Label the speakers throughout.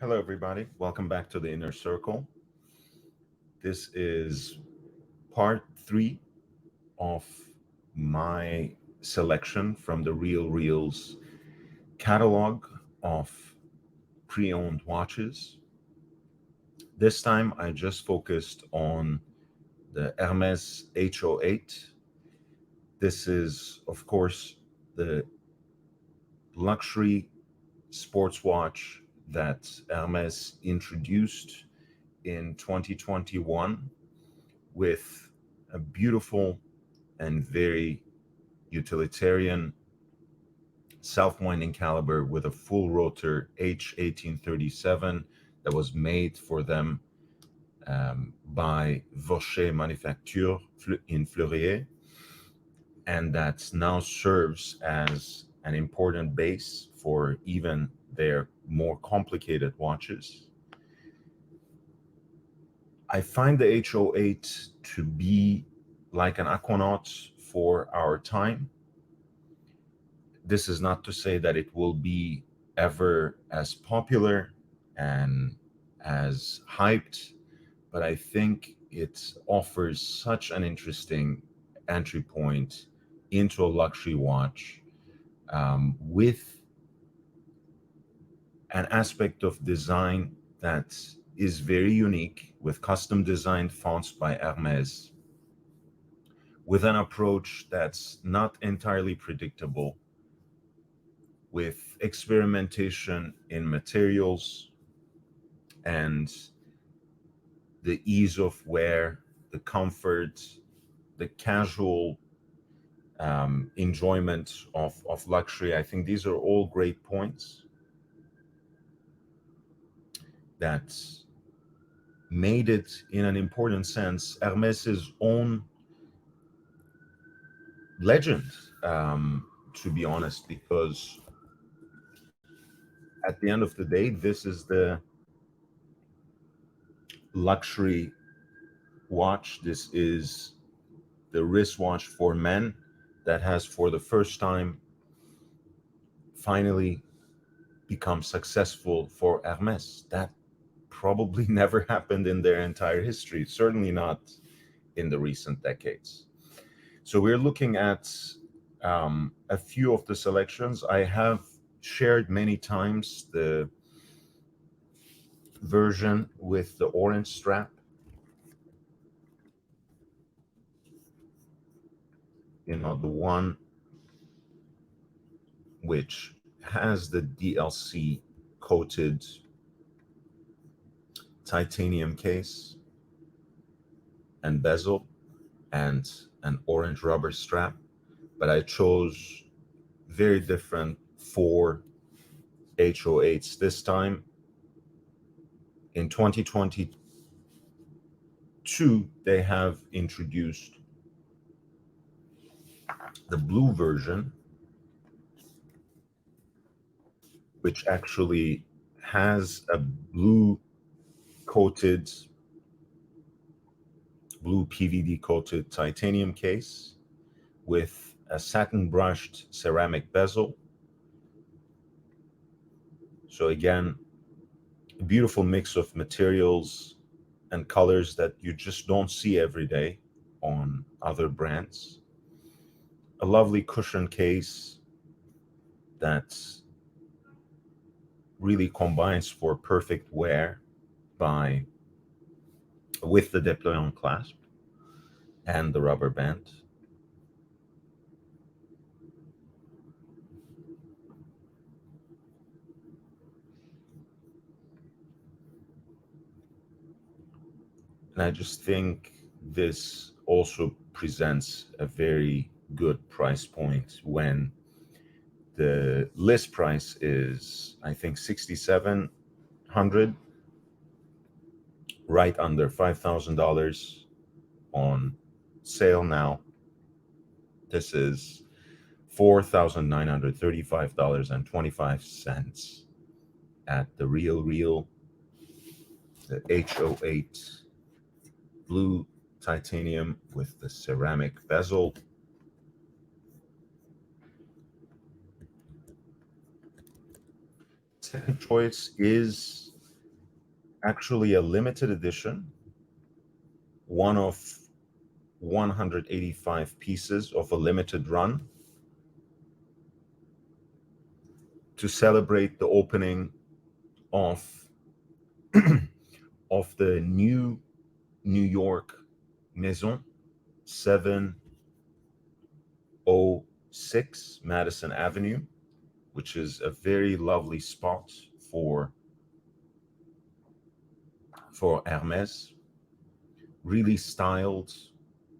Speaker 1: Hello, everybody. Welcome back to the Inner Circle. This is part three of my selection from the Real Reels catalog of pre owned watches. This time I just focused on the Hermès H08. This is, of course, the luxury sports watch that Hermès introduced in 2021 with a beautiful and very utilitarian self-winding caliber with a full rotor H1837 that was made for them by Vaucher Manufacture in Fleurier, and that now serves as an important base for even their more complicated watches. I find the H08 to be like an aquanaut for our time. This is not to say that it will be ever as popular and as hyped, but I think it offers such an interesting entry point into a luxury watch with an aspect of design that is very unique, with custom designed fonts by Hermès, with an approach that's not entirely predictable, with experimentation in materials and the ease of wear, the comfort, the casual enjoyment of luxury. I think these are all great points that made it, in an important sense, Hermès's own legend, to be honest, because at the end of the day, this is the luxury watch. This is the wristwatch for men that has, for the first time, finally become successful for Hermès. That probably never happened in their entire history, certainly not in the recent decades. So we're looking at a few of the selections. I have shared many times the version with the orange strap, the one which has the DLC coated titanium case and bezel and an orange rubber strap. But I chose very different four H08s this time. In 2022, they have introduced the blue version, which actually has a blue PVD coated titanium case with a satin brushed ceramic bezel. So again, a beautiful mix of materials and colors that you just don't see every day on other brands. A lovely cushion case that really combines for perfect wear with the déployant clasp and the rubber band. And I just think this also presents a very good price point when the list price is, I think, 6,700, right under $5,000 on sale now. This is $4,935.25 at the TheRealReal, the H08 blue titanium with the ceramic bezel. Second choice is actually a limited edition, one of 185 pieces of a limited run to celebrate the opening of of the new New York Maison 706 Madison Avenue, which is a very lovely spot for Hermès, really styled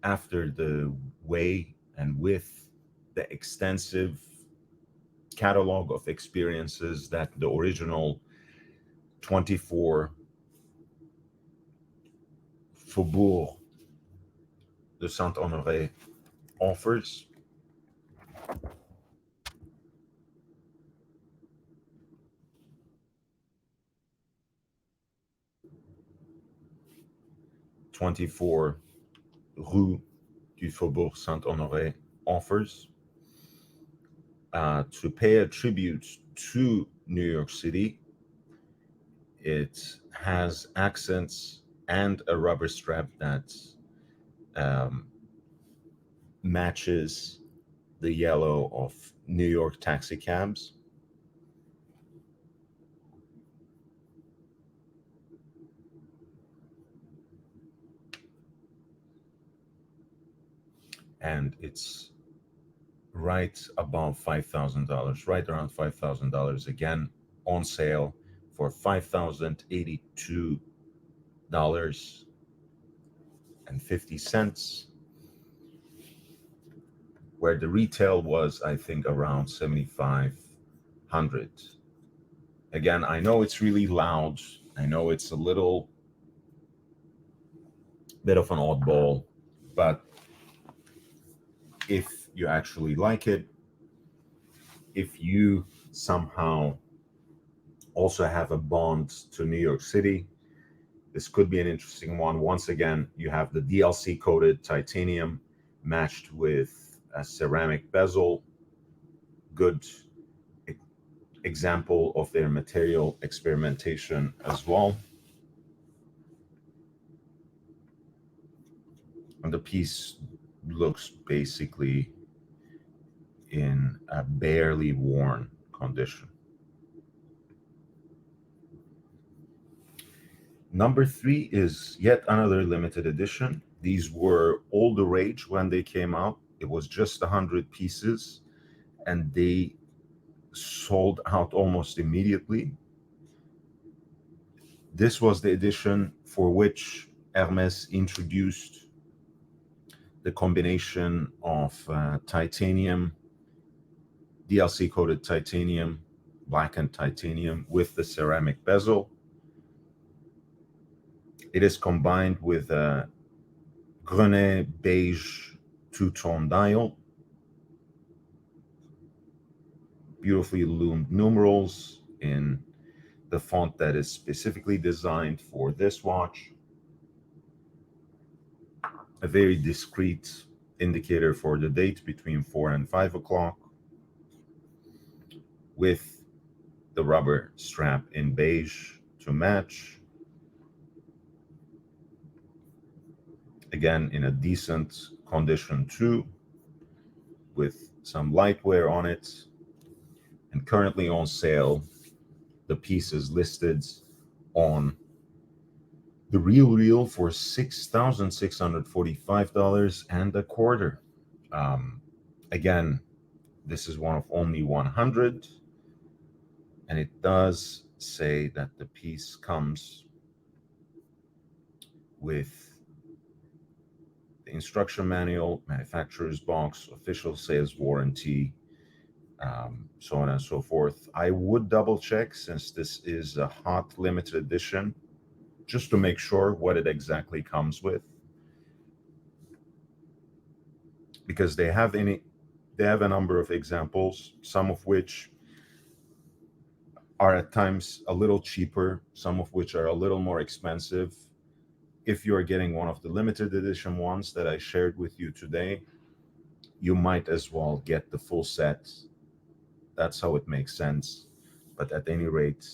Speaker 1: after the way and with the extensive catalog of experiences that the original 24 Faubourg de Saint-Honoré offers. '24 Rue du Faubourg Saint-Honoré offers to pay a tribute to New York City. It has accents and a rubber strap that um, matches the yellow of New York taxi cabs. And it's right above $5,000, right around $5,000, again on sale for $5,082.50, where the retail was, I think, around 7,500. Again, I know it's really loud. I know it's a little bit of an oddball, but if you actually like it, if you somehow also have a bond to New York City, this could be an interesting one. Once again, you have the DLC coated titanium matched with a ceramic bezel. Good example of their material experimentation as well. And the piece looks basically in a barely worn condition. Number 3 is yet another limited edition. These were all the rage when they came out. It was just 100 pieces and they sold out almost immediately. This was the edition for which Hermès introduced the combination of titanium, DLC coated titanium, blackened titanium with the ceramic bezel. It is combined with a Grenet beige two-tone dial, beautifully loomed numerals in the font that is specifically designed for this watch. A very discreet indicator for the date between 4 and 5 o'clock, with the rubber strap in beige to match. Again, in a decent condition too, with some light wear on it, and currently on sale. The piece is listed on TheRealReal for $6,645.25. Again, this is one of only 100, and it does say that the piece comes with the instruction manual, manufacturer's box, official sales warranty, so on and so forth. I would double check, since this is a hot limited edition, just to make sure what it exactly comes with, because they have a number of examples, some of which are at times a little cheaper, some of which are a little more expensive. If you're getting one of the limited edition ones that I shared with you today, you might as well get the full set. That's how it makes sense. But at any rate,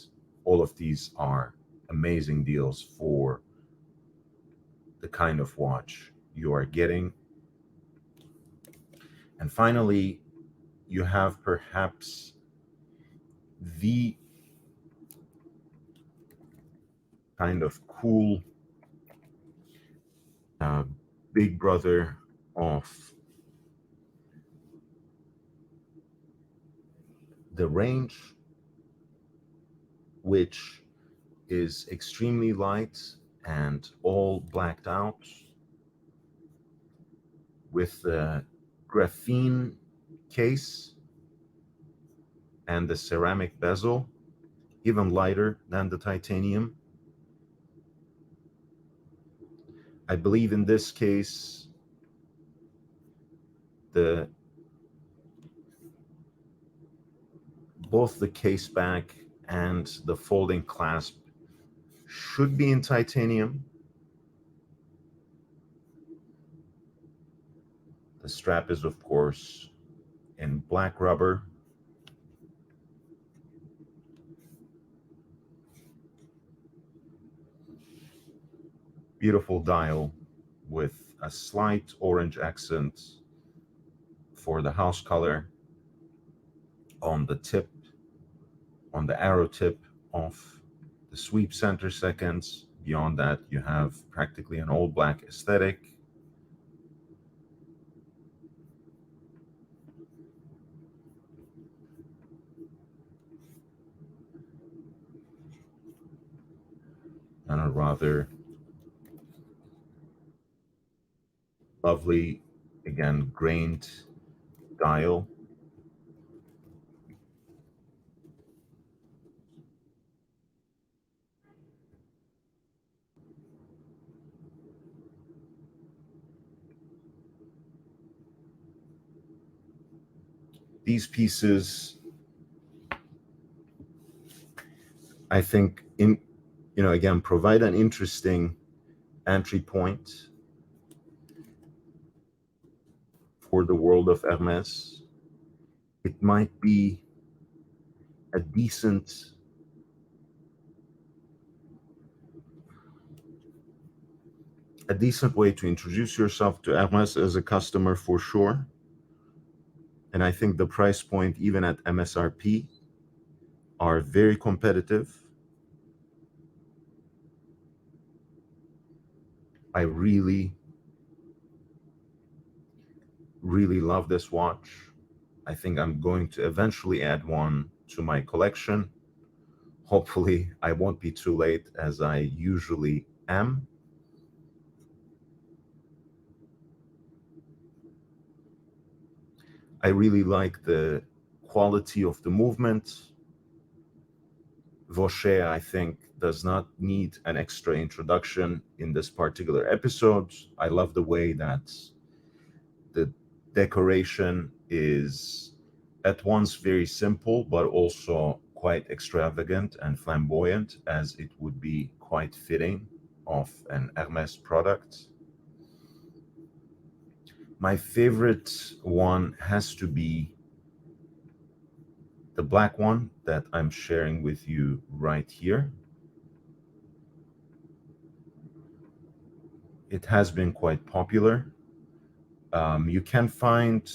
Speaker 1: all of these are amazing deals for the kind of watch you are getting. And finally, you have perhaps the kind of cool uh, big brother of the range, which is extremely light and all blacked out with a graphene case and the ceramic bezel, even lighter than the titanium. I believe in this case, the both the case back and the folding clasp should be in titanium. The strap is, of course, in black rubber. Beautiful dial with a slight orange accent for the house color on the tip, on the arrow tip of the sweep center seconds. Beyond that, you have practically an all black aesthetic. And a rather lovely, again, grained dial. These pieces, I think, again, provide an interesting entry point for the world of Hermès. It might be a decent way to introduce yourself to Hermès as a customer for sure. And I think the price point, even at MSRP, are very competitive. I really, really love this watch. I think I'm going to eventually add one to my collection. Hopefully, I won't be too late, as I usually am. I really like the quality of the movement. Vaucher, I think, does not need an extra introduction in this particular episode. I love the way that the decoration is at once very simple, but also quite extravagant and flamboyant, as it would be quite fitting of an Hermès product. My favorite one has to be the black one that I'm sharing with you right here. It has been quite popular. You can find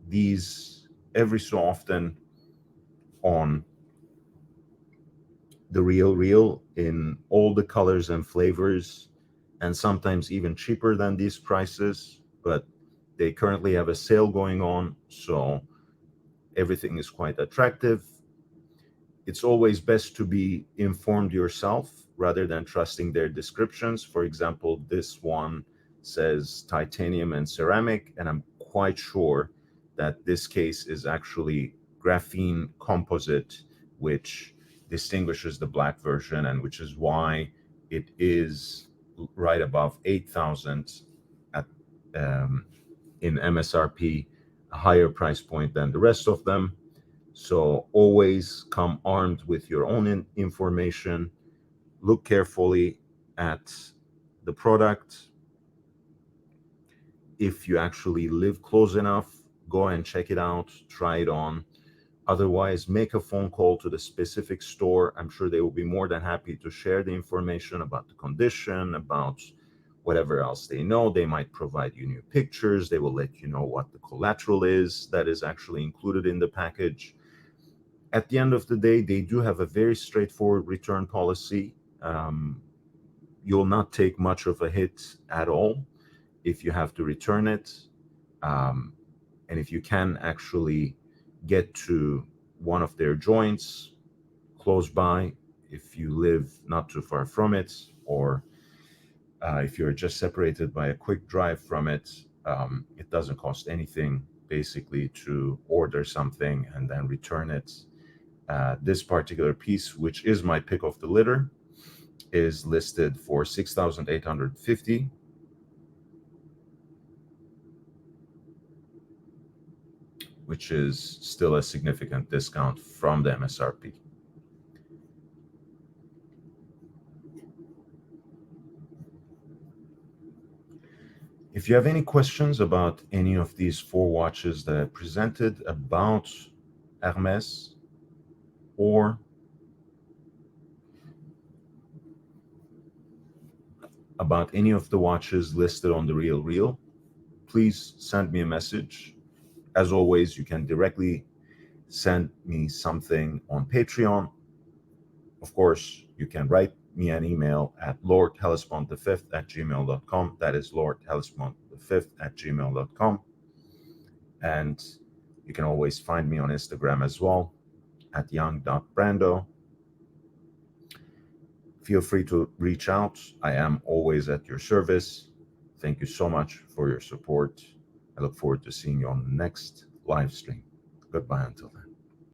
Speaker 1: these every so often on TheRealReal in all the colors and flavors, and sometimes even cheaper than these prices, but they currently have a sale going on, so everything is quite attractive. It's always best to be informed yourself rather than trusting their descriptions. For example, this one says titanium and ceramic, and I'm quite sure that this case is actually graphene composite, which distinguishes the black version, and which is why it is right above 8,000 at in MSRP, a higher price point than the rest of them. So always come armed with your own information. Look carefully at the product. If you actually live close enough, go and check it out, try it on. Otherwise, make a phone call to the specific store. I'm sure they will be more than happy to share the information about the condition, about whatever else they know. They might provide you new pictures. They will let you know what the collateral is that is actually included in the package. At the end of the day, they do have a very straightforward return policy. You'll not take much of a hit at all if you have to return it. And if you can actually get to one of their joints close by, if you live not too far from it, or if you're just separated by a quick drive from it, it doesn't cost anything basically to order something and then return it. This particular piece, which is my pick of the litter, is listed for $6,850. Which is still a significant discount from the MSRP. If you have any questions about any of these 4 watches that I presented, about Hermès, or about any of the watches listed on TheRealReal, please send me a message. As always, you can directly send me something on Patreon. Of course, you can write me an email at lordhellespont5@gmail.com. That is lordhellespont5@gmail.com. And you can always find me on Instagram as well at young.brando. Feel free to reach out. I am always at your service. Thank you so much for your support. I look forward to seeing you on the next live stream. Goodbye until then.